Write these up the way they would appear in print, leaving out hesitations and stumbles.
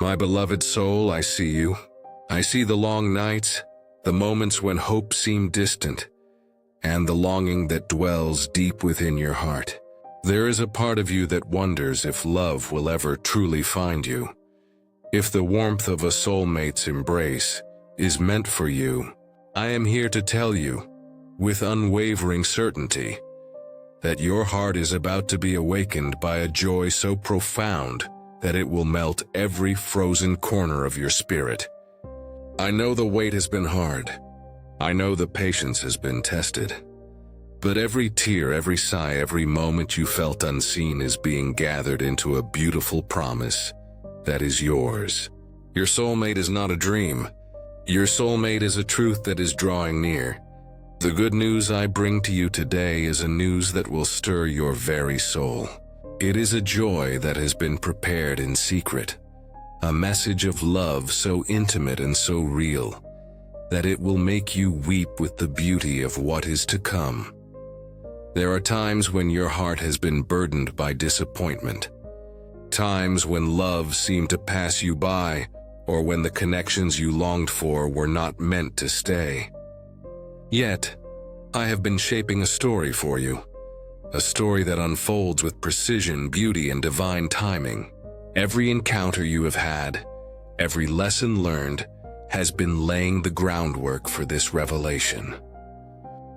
My beloved soul, I see you. I see the long nights, the moments when hope seemed distant, and the longing that dwells deep within your heart. There is a part of you that wonders if love will ever truly find you, if the warmth of a soulmate's embrace is meant for you. I am here to tell you, with unwavering certainty, that your heart is about to be awakened by a joy so profound that it will melt every frozen corner of your spirit. I know the wait has been hard. I know the patience has been tested. But every tear, every sigh, every moment you felt unseen is being gathered into a beautiful promise that is yours. Your soulmate is not a dream. Your soulmate is a truth that is drawing near. The good news I bring to you today is a news that will stir your very soul. It is a joy that has been prepared in secret, a message of love so intimate and so real that it will make you weep with the beauty of what is to come. There are times when your heart has been burdened by disappointment, times when love seemed to pass you by, or when the connections you longed for were not meant to stay. Yet, I have been shaping a story for you, a story that unfolds with precision, beauty, and divine timing. Every encounter you have had, every lesson learned, has been laying the groundwork for this revelation.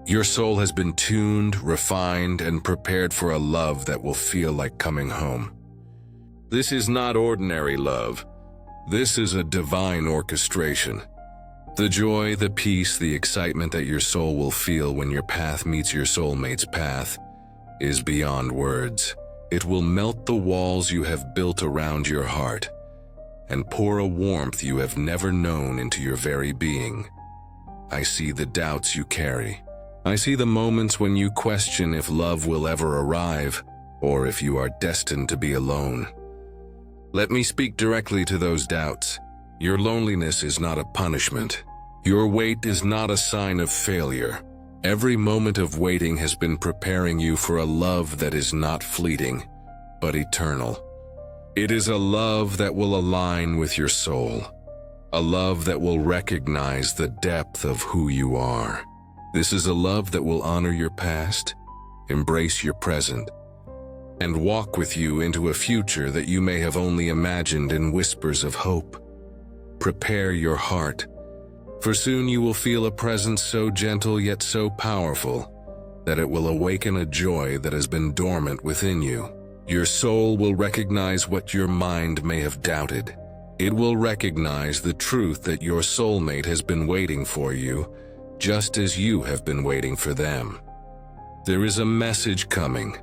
Your soul has been tuned, refined, and prepared for a love that will feel like coming home. This is not ordinary love. This is a divine orchestration. The joy, the peace, the excitement that your soul will feel when your path meets your soulmate's path is beyond words. It will melt the walls you have built around your heart and pour a warmth you have never known into your very being. I see the doubts you carry. I see the moments when you question if love will ever arrive or if you are destined to be alone. Let me speak directly to those doubts. Your loneliness is not a punishment. Your wait is not a sign of failure. Every moment of waiting has been preparing you for a love that is not fleeting, but eternal. It is a love that will align with your soul, a love that will recognize the depth of who you are. This is a love that will honor your past, embrace your present, and walk with you into a future that you may have only imagined in whispers of hope. Prepare your heart, for soon you will feel a presence so gentle yet so powerful that it will awaken a joy that has been dormant within you. Your soul will recognize what your mind may have doubted. It will recognize the truth that your soulmate has been waiting for you, just as you have been waiting for them. There is a message coming,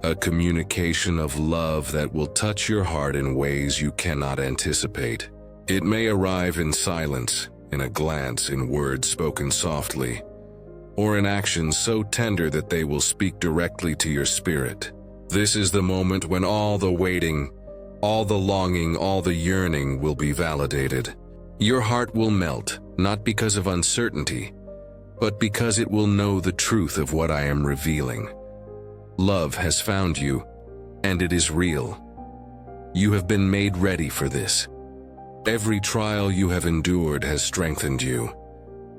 a communication of love that will touch your heart in ways you cannot anticipate. It may arrive in silence, in a glance, in words spoken softly, or in actions so tender that they will speak directly to your spirit. This is the moment when all the waiting, all the longing, all the yearning will be validated. Your heart will melt, not because of uncertainty, but because it will know the truth of what I am revealing. Love has found you, and it is real. You have been made ready for this. Every trial you have endured has strengthened you.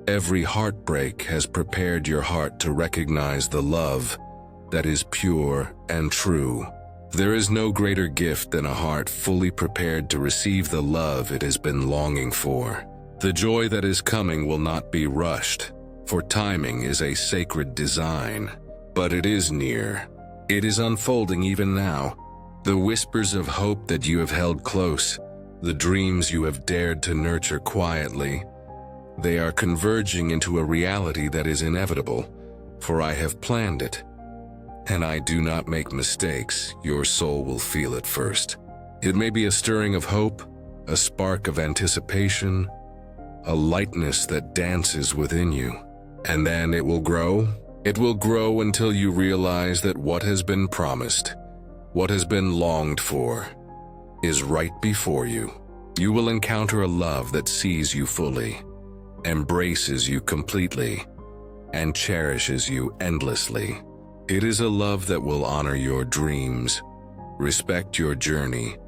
Every heartbreak has prepared your heart to recognize the love that is pure and true. There is no greater gift than a heart fully prepared to receive the love it has been longing for. The joy that is coming will not be rushed, for timing is a sacred design. But it is near. It is unfolding even now. The whispers of hope that you have held close, the dreams you have dared to nurture quietly, they are converging into a reality that is inevitable, for I have planned it. And I do not make mistakes. Your soul will feel it first. It may be a stirring of hope, a spark of anticipation, a lightness that dances within you. And then it will grow. It will grow until you realize that what has been promised, what has been longed for, is right before you. You will encounter a love that sees you fully, embraces you completely, and cherishes you endlessly. It is a love that will honor your dreams, respect your journey,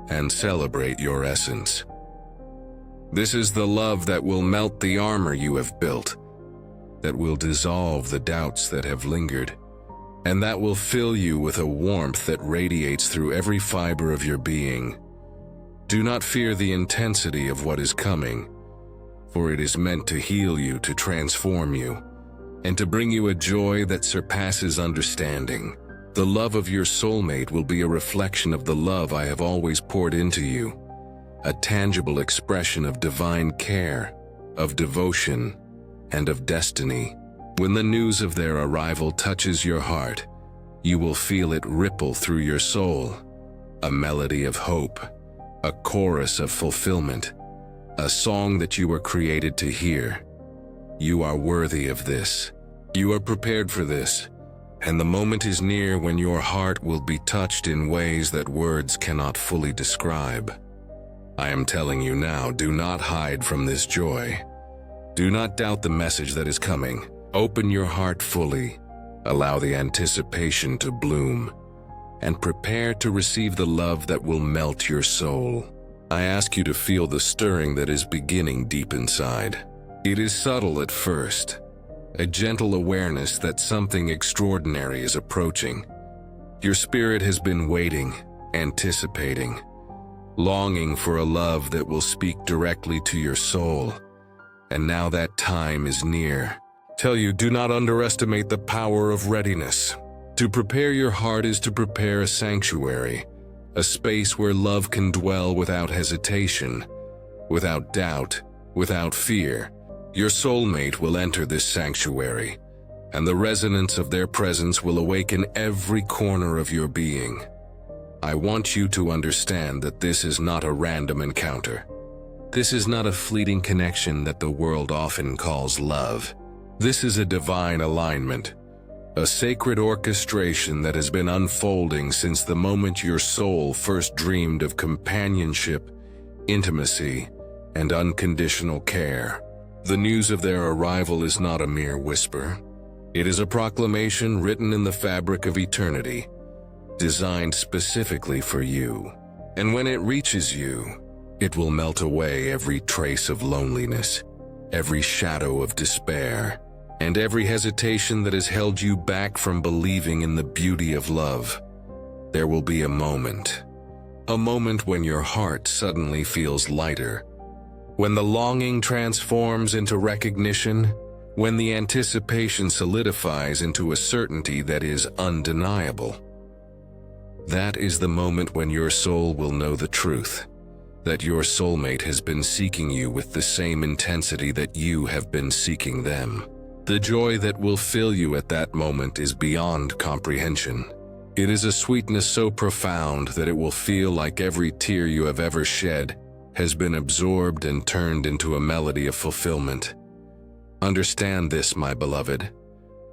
and celebrate your essence. This is the love that will melt the armor you have built, that will dissolve the doubts that have lingered, and that will fill you with a warmth that radiates through every fiber of your being. Do not fear the intensity of what is coming, for it is meant to heal you, to transform you, and to bring you a joy that surpasses understanding. The love of your soulmate will be a reflection of the love I have always poured into you, a tangible expression of divine care, of devotion, and of destiny. When the news of their arrival touches your heart, you will feel it ripple through your soul, a melody of hope, a chorus of fulfillment, a song that you were created to hear. You are worthy of this. You are prepared for this, and the moment is near when your heart will be touched in ways that words cannot fully describe. I am telling you now, do not hide from this joy. Do not doubt the message that is coming. Open your heart fully, allow the anticipation to bloom, and prepare to receive the love that will melt your soul. I ask you to feel the stirring that is beginning deep inside. It is subtle at first, a gentle awareness that something extraordinary is approaching. Your spirit has been waiting, anticipating, longing for a love that will speak directly to your soul. And now that time is near. Tell you, do not underestimate the power of readiness. To prepare your heart is to prepare a sanctuary, a space where love can dwell without hesitation, without doubt, without fear. Your soulmate will enter this sanctuary, and the resonance of their presence will awaken every corner of your being. I want you to understand that this is not a random encounter. This is not a fleeting connection that the world often calls love. This is a divine alignment, a sacred orchestration that has been unfolding since the moment your soul first dreamed of companionship, intimacy, and unconditional care. The news of their arrival is not a mere whisper. It is a proclamation written in the fabric of eternity, designed specifically for you. And when it reaches you, it will melt away every trace of loneliness, every shadow of despair, and every hesitation that has held you back from believing in the beauty of love. There will be a moment when your heart suddenly feels lighter, when the longing transforms into recognition, when the anticipation solidifies into a certainty that is undeniable. That is the moment when your soul will know the truth, that your soulmate has been seeking you with the same intensity that you have been seeking them. The joy that will fill you at that moment is beyond comprehension. It is a sweetness so profound that it will feel like every tear you have ever shed has been absorbed and turned into a melody of fulfillment. Understand this, my beloved.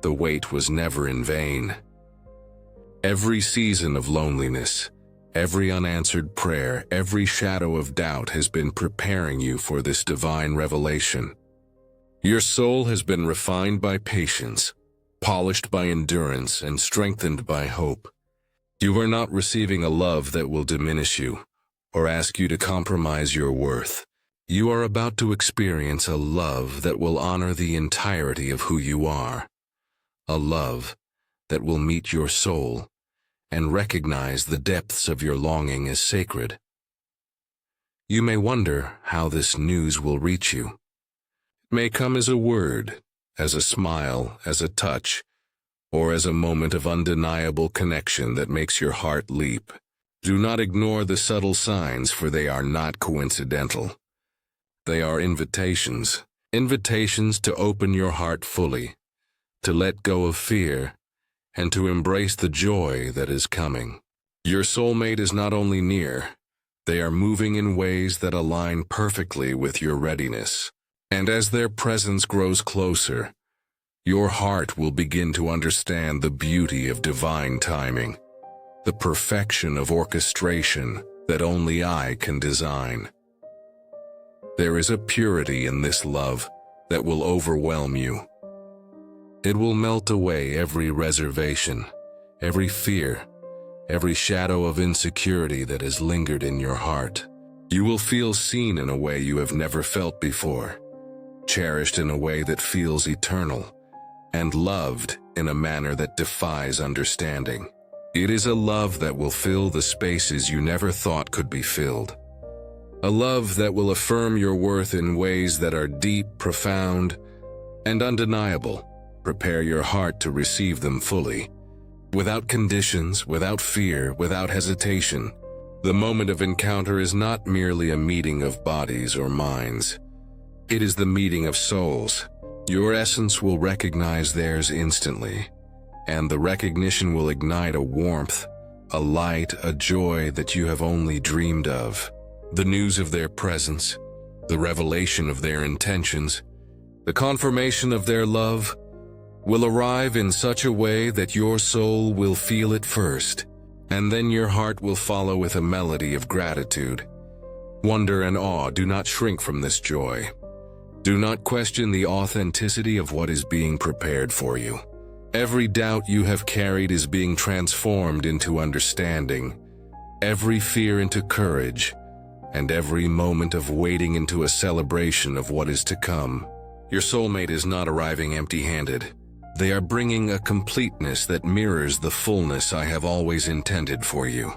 The wait was never in vain. Every season of loneliness, every unanswered prayer, every shadow of doubt has been preparing you for this divine revelation. Your soul has been refined by patience, polished by endurance, and strengthened by hope. You are not receiving a love that will diminish you or ask you to compromise your worth. You are about to experience a love that will honor the entirety of who you are, a love that will meet your soul and recognize the depths of your longing as sacred. You may wonder how this news will reach you. It may come as a word, as a smile, as a touch, or as a moment of undeniable connection that makes your heart leap. Do not ignore the subtle signs, for they are not coincidental. They are invitations, invitations to open your heart fully, to let go of fear, and to embrace the joy that is coming. Your soulmate is not only near, they are moving in ways that align perfectly with your readiness. And as their presence grows closer, your heart will begin to understand the beauty of divine timing, the perfection of orchestration that only I can design. There is a purity in this love that will overwhelm you. It will melt away every reservation, every fear, every shadow of insecurity that has lingered in your heart. You will feel seen in a way you have never felt before, cherished in a way that feels eternal, and loved in a manner that defies understanding. It is a love that will fill the spaces you never thought could be filled. A love that will affirm your worth in ways that are deep, profound, and undeniable. Prepare your heart to receive them fully, without conditions, without fear, without hesitation. The moment of encounter is not merely a meeting of bodies or minds. It is the meeting of souls. Your essence will recognize theirs instantly, and the recognition will ignite a warmth, a light, a joy that you have only dreamed of. The news of their presence, the revelation of their intentions, the confirmation of their love will arrive in such a way that your soul will feel it first, and then your heart will follow with a melody of gratitude. Wonder and awe do not shrink from this joy. Do not question the authenticity of what is being prepared for you. Every doubt you have carried is being transformed into understanding, every fear into courage, and every moment of waiting into a celebration of what is to come. Your soulmate is not arriving empty-handed. They are bringing a completeness that mirrors the fullness I have always intended for you.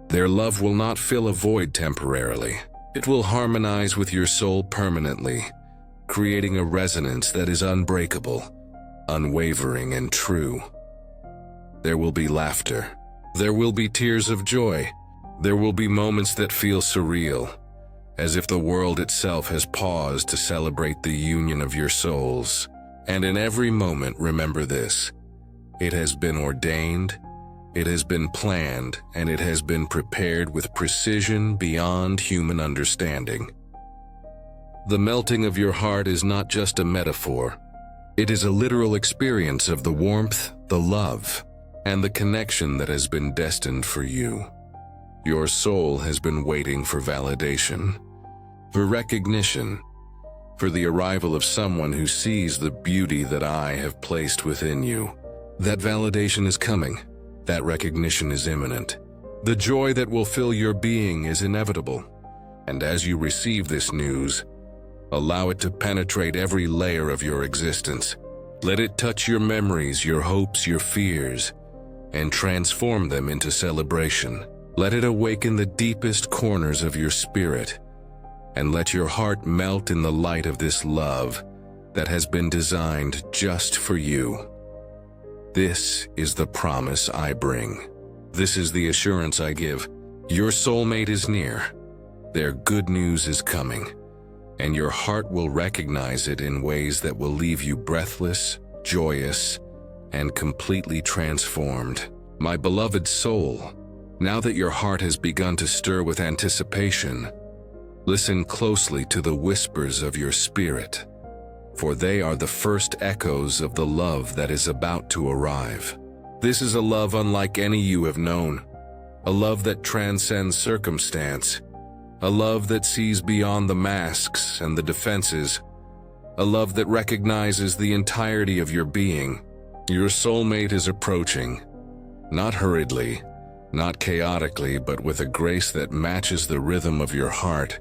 Their love will not fill a void temporarily. It will harmonize with your soul permanently, creating a resonance that is unbreakable, unwavering, and true. There will be laughter. There will be tears of joy. There will be moments that feel surreal, as if the world itself has paused to celebrate the union of your souls. And in every moment, remember this: it has been ordained, it has been planned, and it has been prepared with precision beyond human understanding. The melting of your heart is not just a metaphor. It is a literal experience of the warmth, the love, and the connection that has been destined for you. Your soul has been waiting for validation, for recognition, for the arrival of someone who sees the beauty that I have placed within you. That validation is coming. That recognition is imminent. The joy that will fill your being is inevitable. And as you receive this news, allow it to penetrate every layer of your existence. Let it touch your memories, your hopes, your fears, and transform them into celebration. Let it awaken the deepest corners of your spirit, and let your heart melt in the light of this love that has been designed just for you. This is the promise I bring. This is the assurance I give. Your soulmate is near. Their good news is coming, and your heart will recognize it in ways that will leave you breathless, joyous, and completely transformed. My beloved soul, now that your heart has begun to stir with anticipation, listen closely to the whispers of your spirit, for they are the first echoes of the love that is about to arrive. This is a love unlike any you have known, a love that transcends circumstance, a love that sees beyond the masks and the defenses, a love that recognizes the entirety of your being. Your soulmate is approaching, not hurriedly, not chaotically, but with a grace that matches the rhythm of your heart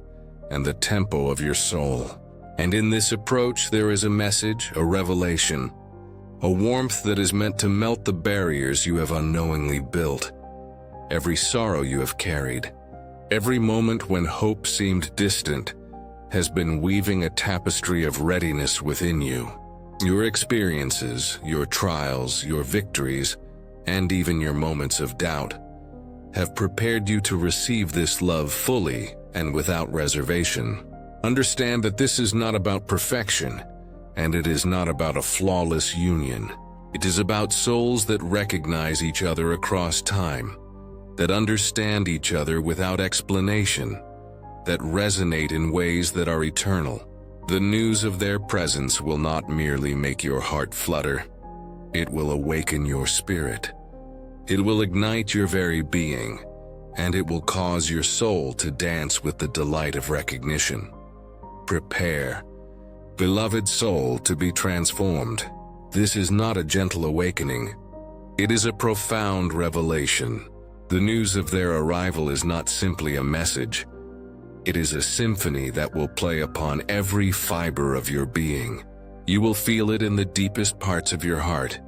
and the tempo of your soul. And in this approach, there is a message, a revelation, a warmth that is meant to melt the barriers you have unknowingly built, every sorrow you have carried. Every moment when hope seemed distant has been weaving a tapestry of readiness within you. Your experiences, your trials, your victories, and even your moments of doubt have prepared you to receive this love fully and without reservation. Understand that this is not about perfection, and it is not about a flawless union. It is about souls that recognize each other across time, that understand each other without explanation, that resonate in ways that are eternal. The news of their presence will not merely make your heart flutter. It will awaken your spirit. It will ignite your very being, and it will cause your soul to dance with the delight of recognition. Prepare, beloved soul, to be transformed. This is not a gentle awakening. It is a profound revelation. The news of their arrival is not simply a message. It is a symphony that will play upon every fiber of your being. You will feel it in the deepest parts of your heart,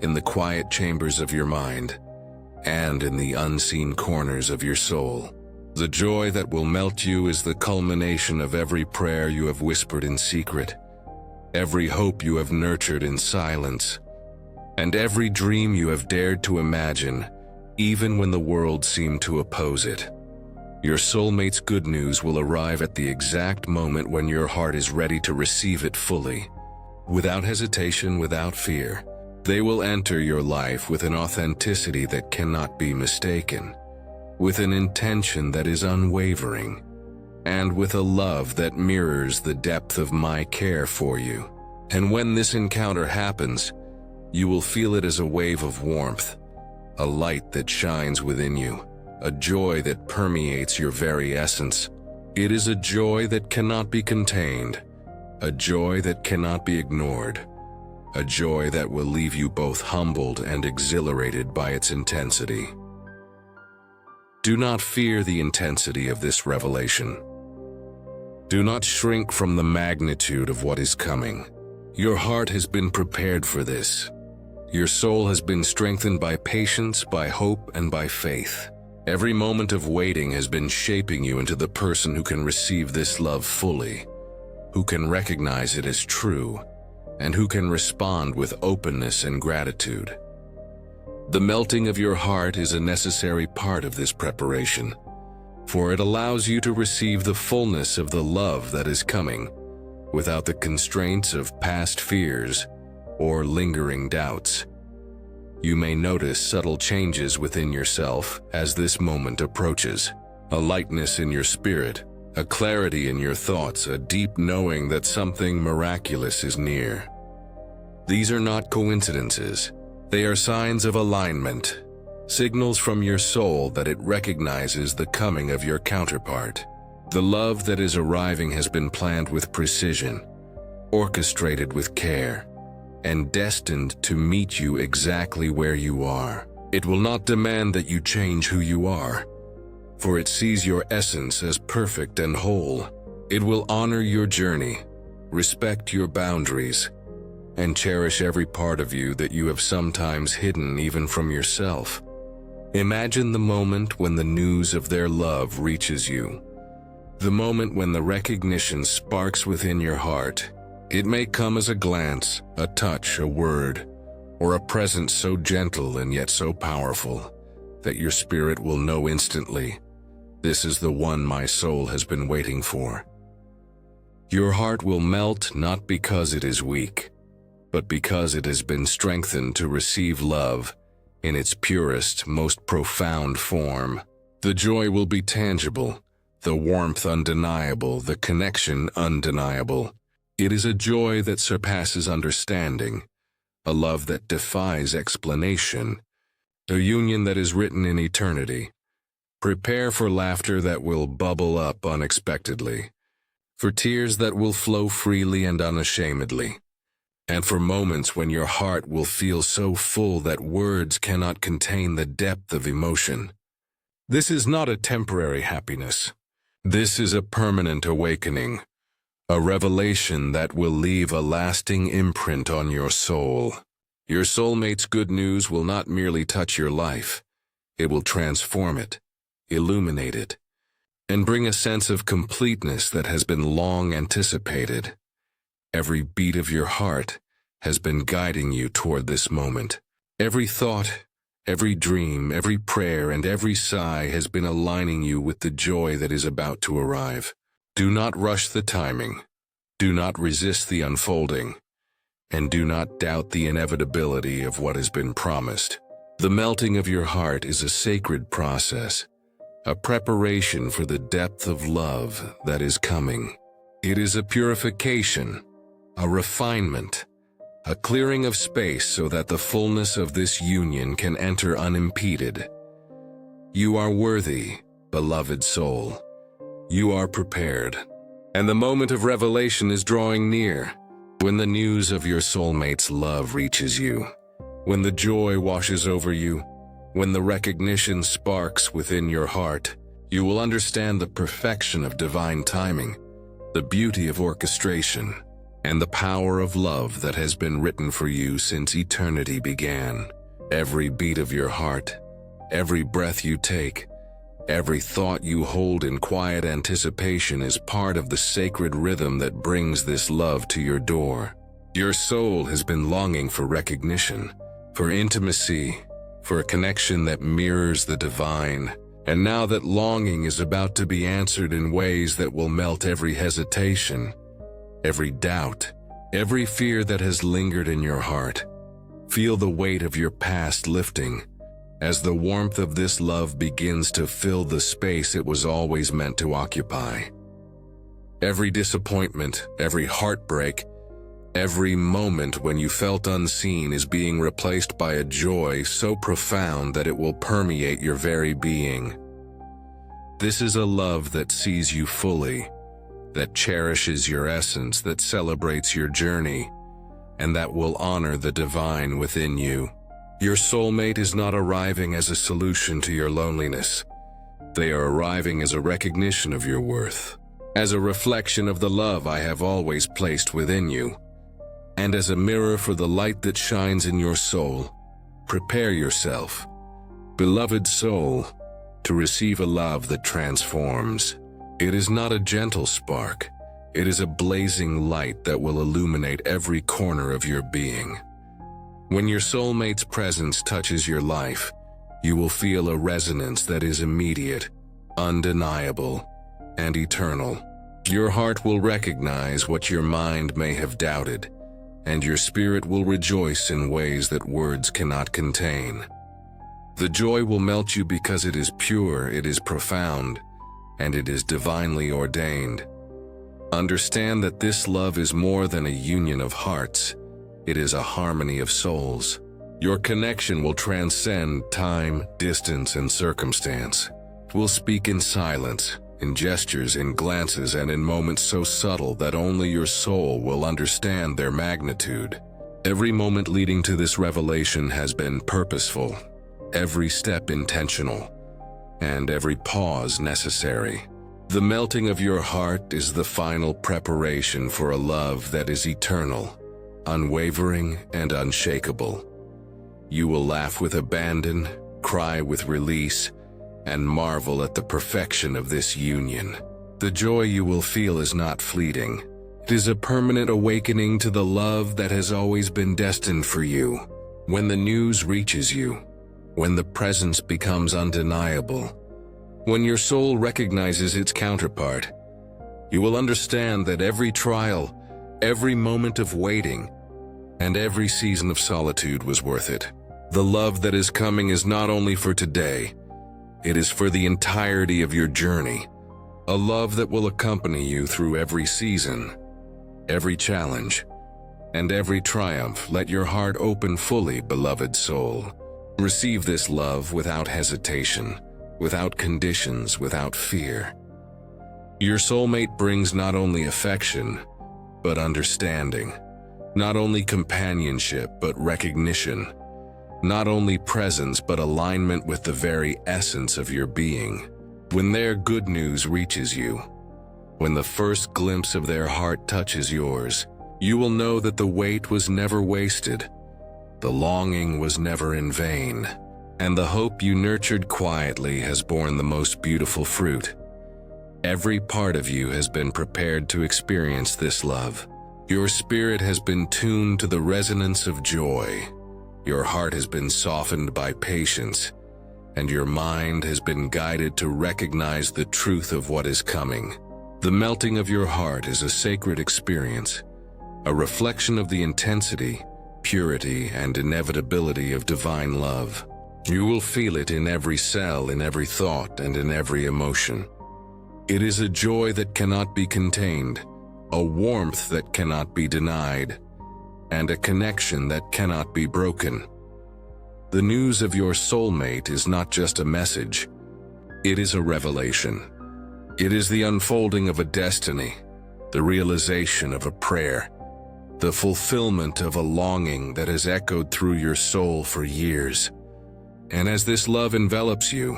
in the quiet chambers of your mind, and in the unseen corners of your soul. The joy that will melt you is the culmination of every prayer you have whispered in secret, every hope you have nurtured in silence, and every dream you have dared to imagine, even when the world seemed to oppose it. Your soulmate's good news will arrive at the exact moment when your heart is ready to receive it fully. Without hesitation, without fear, they will enter your life with an authenticity that cannot be mistaken, with an intention that is unwavering, and with a love that mirrors the depth of my care for you. And when this encounter happens, you will feel it as a wave of warmth, a light that shines within you, a joy that permeates your very essence. It is a joy that cannot be contained, a joy that cannot be ignored, a joy that will leave you both humbled and exhilarated by its intensity. Do not fear the intensity of this revelation. Do not shrink from the magnitude of what is coming. Your heart has been prepared for this. Your soul has been strengthened by patience, by hope, and by faith. Every moment of waiting has been shaping you into the person who can receive this love fully, who can recognize it as true, and who can respond with openness and gratitude. The melting of your heart is a necessary part of this preparation, for it allows you to receive the fullness of the love that is coming, without the constraints of past fears or lingering doubts. You may notice subtle changes within yourself as this moment approaches. A lightness in your spirit, a clarity in your thoughts, a deep knowing that something miraculous is near. These are not coincidences. They are signs of alignment, signals from your soul that it recognizes the coming of your counterpart. The love that is arriving has been planned with precision, orchestrated with care, and destined to meet you exactly where you are. It will not demand that you change who you are, for it sees your essence as perfect and whole. It will honor your journey, respect your boundaries, and cherish every part of you that you have sometimes hidden even from yourself. Imagine the moment when the news of their love reaches you. The moment when the recognition sparks within your heart. It may come as a glance, a touch, a word, or a presence so gentle and yet so powerful that your spirit will know instantly, this is the one my soul has been waiting for. Your heart will melt not because it is weak, but because it has been strengthened to receive love in its purest, most profound form. The joy will be tangible, the warmth undeniable, the connection undeniable. It is a joy that surpasses understanding, a love that defies explanation, a union that is written in eternity. Prepare for laughter that will bubble up unexpectedly, for tears that will flow freely and unashamedly, and for moments when your heart will feel so full that words cannot contain the depth of emotion. This is not a temporary happiness. This is a permanent awakening, a revelation that will leave a lasting imprint on your soul. Your soulmate's good news will not merely touch your life. It will transform it, illuminate it, and bring a sense of completeness that has been long anticipated. Every beat of your heart has been guiding you toward this moment. Every thought, every dream, every prayer, and every sigh has been aligning you with the joy that is about to arrive. Do not rush the timing. Do not resist the unfolding. And do not doubt the inevitability of what has been promised. The melting of your heart is a sacred process, a preparation for the depth of love that is coming. It is a purification, a refinement, a clearing of space so that the fullness of this union can enter unimpeded. You are worthy, beloved soul. You are prepared, and the moment of revelation is drawing near. When the news of your soulmate's love reaches you, when the joy washes over you, When the recognition sparks within your heart, you will understand the perfection of divine timing, the beauty of orchestration, and the power of love that has been written for you since eternity began. Every beat of your heart, every breath you take, every thought you hold in quiet anticipation is part of the sacred rhythm that brings this love to your door. Your soul has been longing for recognition, for intimacy, for a connection that mirrors the divine, and now that longing is about to be answered in ways that will melt every hesitation, every doubt, every fear that has lingered in your heart. Feel the weight of your past lifting as the warmth of this love begins to fill the space it was always meant to occupy. Every disappointment, every heartbreak, every moment when you felt unseen is being replaced by a joy so profound that it will permeate your very being. This is a love that sees you fully, that cherishes your essence, that celebrates your journey, and that will honor the divine within you. Your soulmate is not arriving as a solution to your loneliness. They are arriving as a recognition of your worth, as a reflection of the love I have always placed within you, and as a mirror for the light that shines in your soul. Prepare yourself, beloved soul, to receive a love that transforms. It is not a gentle spark. It is a blazing light that will illuminate every corner of your being. When your soulmate's presence touches your life, you will feel a resonance that is immediate, undeniable, and eternal. Your heart will recognize what your mind may have doubted, and your spirit will rejoice in ways that words cannot contain. The joy will melt you because it is pure, it is profound, and it is divinely ordained. Understand that this love is more than a union of hearts. It is a harmony of souls. Your connection will transcend time, distance, and circumstance. It will speak in silence, in gestures, in glances, and in moments so subtle that only your soul will understand their magnitude. Every moment leading to this revelation has been purposeful, every step intentional, and every pause necessary. The melting of your heart is the final preparation for a love that is eternal, unwavering, and unshakable. You will laugh with abandon, cry with release, and marvel at the perfection of this union. The joy you will feel is not fleeting. It is a permanent awakening to the love that has always been destined for you. When the news reaches you, when the presence becomes undeniable, when your soul recognizes its counterpart, you will understand that every trial, every moment of waiting, and every season of solitude was worth it. The love that is coming is not only for today, it is for the entirety of your journey. A love that will accompany you through every season, every challenge, and every triumph. Let your heart open fully, beloved soul. Receive this love without hesitation, without conditions, without fear. Your soulmate brings not only affection, but understanding. Not only companionship, but recognition. Not only presence, but alignment with the very essence of your being. When their good news reaches you, when the first glimpse of their heart touches yours, you will know that the wait was never wasted, the longing was never in vain, and the hope you nurtured quietly has borne the most beautiful fruit. Every part of you has been prepared to experience this love. Your spirit has been tuned to the resonance of joy. Your heart has been softened by patience, and your mind has been guided to recognize the truth of what is coming. The melting of your heart is a sacred experience, a reflection of the intensity, purity, and inevitability of divine love. You will feel it in every cell, in every thought, and in every emotion. It is a joy that cannot be contained, a warmth that cannot be denied, and a connection that cannot be broken. The news of your soulmate is not just a message, it is a revelation. It is the unfolding of a destiny, the realization of a prayer, the fulfillment of a longing that has echoed through your soul for years. And as this love envelops you,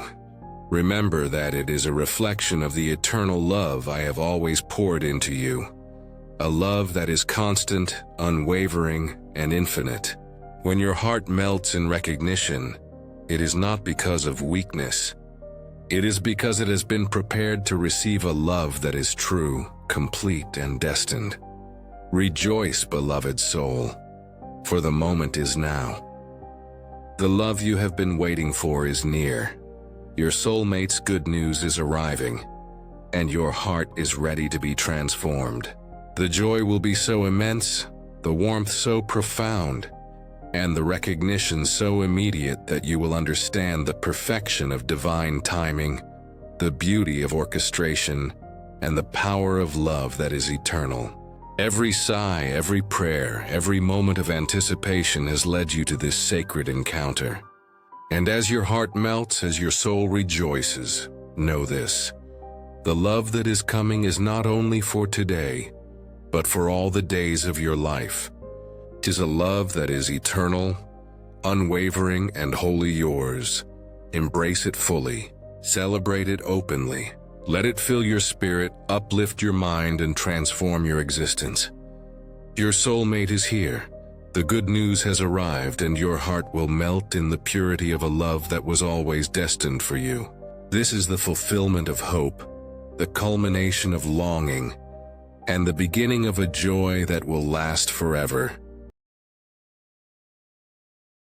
remember that it is a reflection of the eternal love I have always poured into you. A love that is constant, unwavering, and infinite. When your heart melts in recognition, it is not because of weakness. It is because it has been prepared to receive a love that is true, complete, and destined. Rejoice, beloved soul, for the moment is now. The love you have been waiting for is near. Your soulmate's good news is arriving, and your heart is ready to be transformed. The joy will be so immense, the warmth so profound, and the recognition so immediate that you will understand the perfection of divine timing, the beauty of orchestration, and the power of love that is eternal. Every sigh, every prayer, every moment of anticipation has led you to this sacred encounter. And as your heart melts, as your soul rejoices, know this: the love that is coming is not only for today, but for all the days of your life. 'Tis a love that is eternal, unwavering, and wholly yours. Embrace it fully. Celebrate it openly. Let it fill your spirit, uplift your mind, and transform your existence. Your soulmate is here. The good news has arrived, and your heart will melt in the purity of a love that was always destined for you. This is the fulfillment of hope, the culmination of longing, and the beginning of a joy that will last forever.